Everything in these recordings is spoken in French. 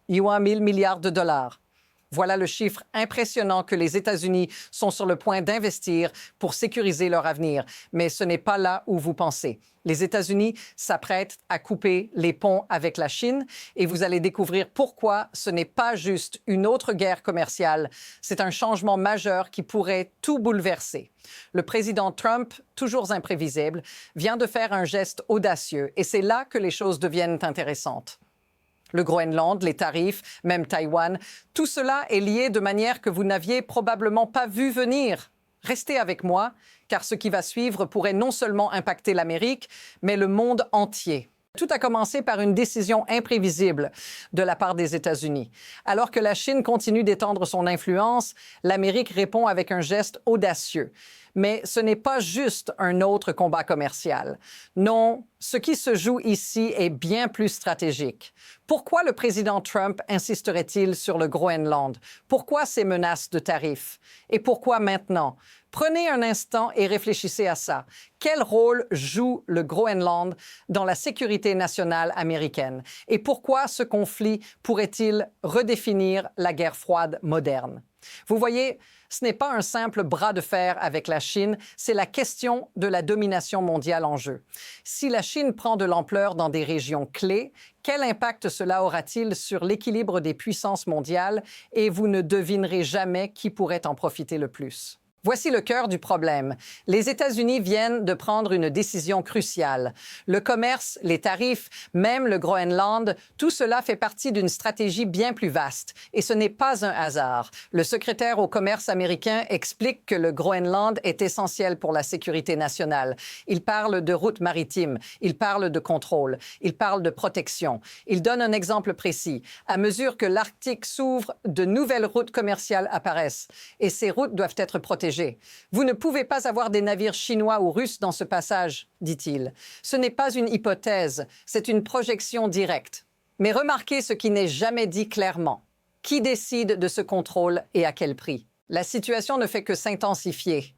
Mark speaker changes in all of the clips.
Speaker 1: Yuan 1000 milliards de dollars. Voilà le chiffre impressionnant que les États-Unis sont sur le point d'investir pour sécuriser leur avenir. Mais ce n'est pas là où vous pensez. Les États-Unis s'apprêtent à couper les ponts avec la Chine et vous allez découvrir pourquoi ce n'est pas juste une autre guerre commerciale. C'est un changement majeur qui pourrait tout bouleverser. Le président Trump, toujours imprévisible, vient de faire un geste audacieux et c'est là que les choses deviennent intéressantes. Le Groenland, les tarifs, même Taïwan, tout cela est lié de manière que vous n'aviez probablement pas vu venir. Restez avec moi, car ce qui va suivre pourrait non seulement impacter l'Amérique, mais le monde entier. Tout a commencé par une décision imprévisible de la part des États-Unis. Alors que la Chine continue d'étendre son influence, l'Amérique répond avec un geste audacieux. Mais ce n'est pas juste un autre combat commercial. Non, ce qui se joue ici est bien plus stratégique. Pourquoi le président Trump insisterait-il sur le Groenland? Pourquoi ces menaces de tarifs? Et pourquoi maintenant? Prenez un instant et réfléchissez à ça. Quel rôle joue le Groenland dans la sécurité nationale américaine? Et pourquoi ce conflit pourrait-il redéfinir la guerre froide moderne? Vous voyez, ce n'est pas un simple bras de fer avec la Chine, c'est la question de la domination mondiale en jeu. Si la Chine prend de l'ampleur dans des régions clés, quel impact cela aura-t-il sur l'équilibre des puissances mondiales? Et vous ne devinerez jamais qui pourrait en profiter le plus. Voici le cœur du problème. Les États-Unis viennent de prendre une décision cruciale. Le commerce, les tarifs, même le Groenland, tout cela fait partie d'une stratégie bien plus vaste. Et ce n'est pas un hasard. Le secrétaire au commerce américain explique que le Groenland est essentiel pour la sécurité nationale. Il parle de routes maritimes, il parle de contrôle, il parle de protection. Il donne un exemple précis. À mesure que l'Arctique s'ouvre, de nouvelles routes commerciales apparaissent. Et ces routes doivent être protégées. Vous ne pouvez pas avoir des navires chinois ou russes dans ce passage, dit-il. Ce n'est pas une hypothèse, c'est une projection directe. Mais remarquez ce qui n'est jamais dit clairement. Qui décide de ce contrôle et à quel prix? La situation ne fait que s'intensifier.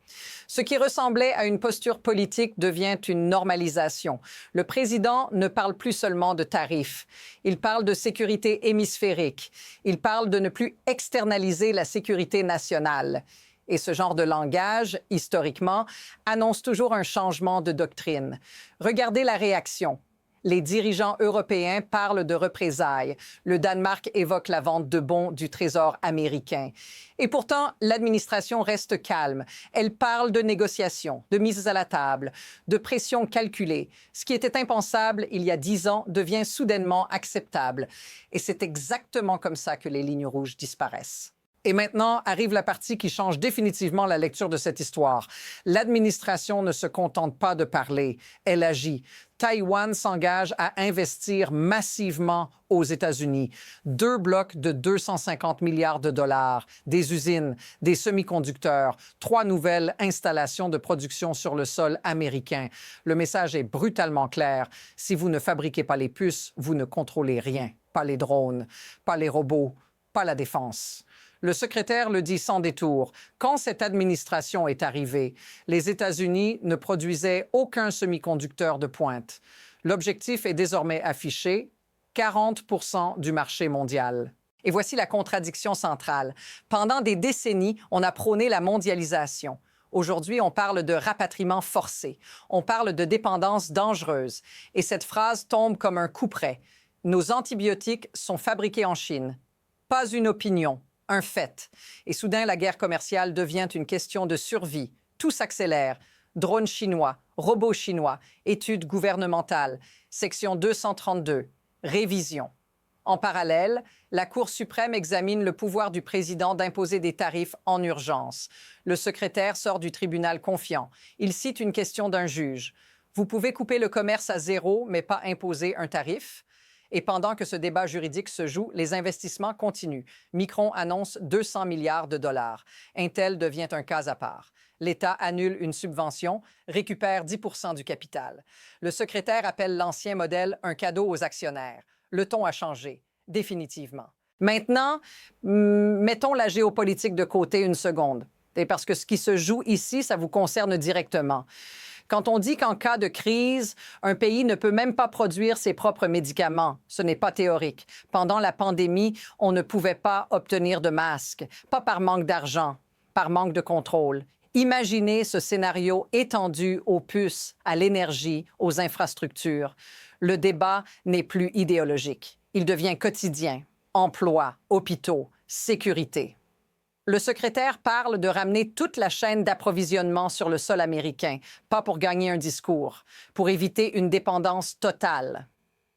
Speaker 1: Ce qui ressemblait à une posture politique devient une normalisation. Le président ne parle plus seulement de tarifs. Il parle de sécurité hémisphérique. Il parle de ne plus externaliser la sécurité nationale. Et ce genre de langage, historiquement, annonce toujours un changement de doctrine. Regardez la réaction. Les dirigeants européens parlent de représailles. Le Danemark évoque la vente de bons du Trésor américain. Et pourtant, l'administration reste calme. Elle parle de négociations, de mise à la table, de pression calculée. Ce qui était impensable il y a 10 ans devient soudainement acceptable. Et c'est exactement comme ça que les lignes rouges disparaissent. Et maintenant arrive la partie qui change définitivement la lecture de cette histoire. L'administration ne se contente pas de parler, elle agit. Taïwan s'engage à investir massivement aux États-Unis. 2 blocs de 250 milliards de dollars, des usines, des semi-conducteurs, 3 nouvelles installations de production sur le sol américain. Le message est brutalement clair. Si vous ne fabriquez pas les puces, vous ne contrôlez rien. Pas les drones, pas les robots, pas la défense. Le secrétaire le dit sans détour. Quand cette administration est arrivée, les États-Unis ne produisaient aucun semi-conducteur de pointe. L'objectif est désormais affiché, 40% du marché mondial. Et voici la contradiction centrale. Pendant des décennies, on a prôné la mondialisation. Aujourd'hui, on parle de rapatriement forcé. On parle de dépendance dangereuse. Et cette phrase tombe comme un couperet. Nos antibiotiques sont fabriqués en Chine. Pas une opinion. Un fait. Et soudain, la guerre commerciale devient une question de survie. Tout s'accélère. Drones chinois, robots chinois, études gouvernementales, section 232, révision. En parallèle, la Cour suprême examine le pouvoir du président d'imposer des tarifs en urgence. Le secrétaire sort du tribunal confiant. Il cite une question d'un juge. Vous pouvez couper le commerce à zéro, mais pas imposer un tarif? Et pendant que ce débat juridique se joue, les investissements continuent. Micron annonce 200 milliards de dollars. Intel devient un cas à part. L'État annule une subvention, récupère 10% du capital. Le secrétaire appelle l'ancien modèle un cadeau aux actionnaires. Le ton a changé, définitivement. Maintenant, mettons la géopolitique de côté une seconde. Et parce que ce qui se joue ici, ça vous concerne directement. Quand on dit qu'en cas de crise, un pays ne peut même pas produire ses propres médicaments, ce n'est pas théorique. Pendant la pandémie, on ne pouvait pas obtenir de masques, pas par manque d'argent, par manque de contrôle. Imaginez ce scénario étendu aux puces, à l'énergie, aux infrastructures. Le débat n'est plus idéologique. Il devient quotidien. Emploi, hôpitaux, sécurité. Le secrétaire parle de ramener toute la chaîne d'approvisionnement sur le sol américain, pas pour gagner un discours, pour éviter une dépendance totale.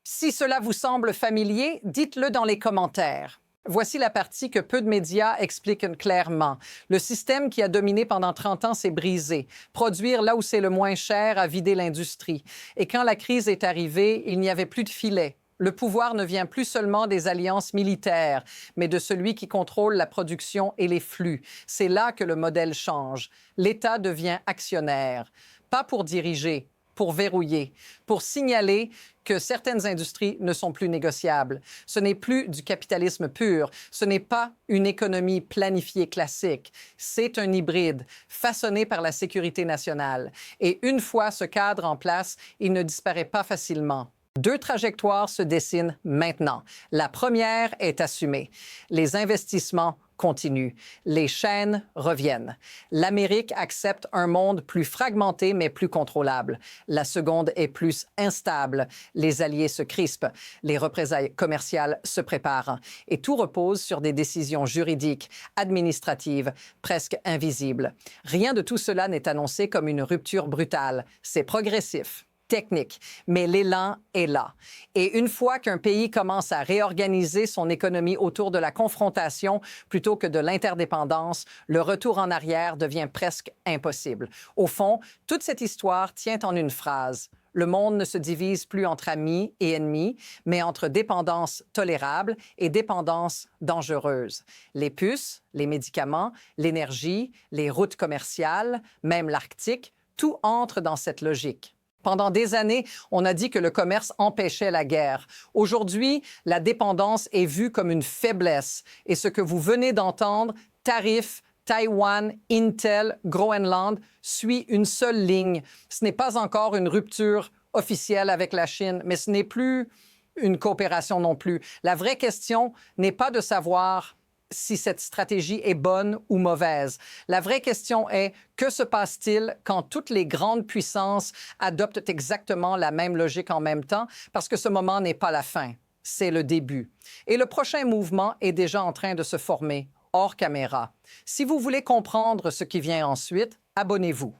Speaker 1: Si cela vous semble familier, dites-le dans les commentaires. Voici la partie que peu de médias expliquent clairement. Le système qui a dominé pendant 30 ans s'est brisé. Produire là où c'est le moins cher a vidé l'industrie. Et quand la crise est arrivée, il n'y avait plus de filet. Le pouvoir ne vient plus seulement des alliances militaires, mais de celui qui contrôle la production et les flux. C'est là que le modèle change. L'État devient actionnaire, pas pour diriger, pour verrouiller, pour signaler que certaines industries ne sont plus négociables. Ce n'est plus du capitalisme pur, ce n'est pas une économie planifiée classique, c'est un hybride façonné par la sécurité nationale. Et une fois ce cadre en place, il ne disparaît pas facilement. Deux trajectoires se dessinent maintenant. La première est assumée. Les investissements continuent. Les chaînes reviennent. L'Amérique accepte un monde plus fragmenté mais plus contrôlable. La seconde est plus instable. Les alliés se crispent. Les représailles commerciales se préparent. Et tout repose sur des décisions juridiques, administratives, presque invisibles. Rien de tout cela n'est annoncé comme une rupture brutale. C'est progressif, technique, mais l'élan est là. Et une fois qu'un pays commence à réorganiser son économie autour de la confrontation plutôt que de l'interdépendance, le retour en arrière devient presque impossible. Au fond, toute cette histoire tient en une phrase. Le monde ne se divise plus entre amis et ennemis, mais entre dépendance tolérable et dépendance dangereuse. Les puces, les médicaments, l'énergie, les routes commerciales, même l'Arctique, tout entre dans cette logique. Pendant des années, on a dit que le commerce empêchait la guerre. Aujourd'hui, la dépendance est vue comme une faiblesse. Et ce que vous venez d'entendre, tarifs, Taïwan, Intel, Groenland, suit une seule ligne. Ce n'est pas encore une rupture officielle avec la Chine, mais ce n'est plus une coopération non plus. La vraie question n'est pas de savoir si cette stratégie est bonne ou mauvaise. La vraie question est, que se passe-t-il quand toutes les grandes puissances adoptent exactement la même logique en même temps? Parce que ce moment n'est pas la fin, c'est le début. Et le prochain mouvement est déjà en train de se former, hors caméra. Si vous voulez comprendre ce qui vient ensuite, abonnez-vous.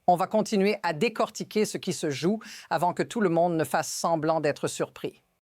Speaker 1: On va continuer à décortiquer ce qui se joue avant que tout le monde ne fasse semblant d'être surpris.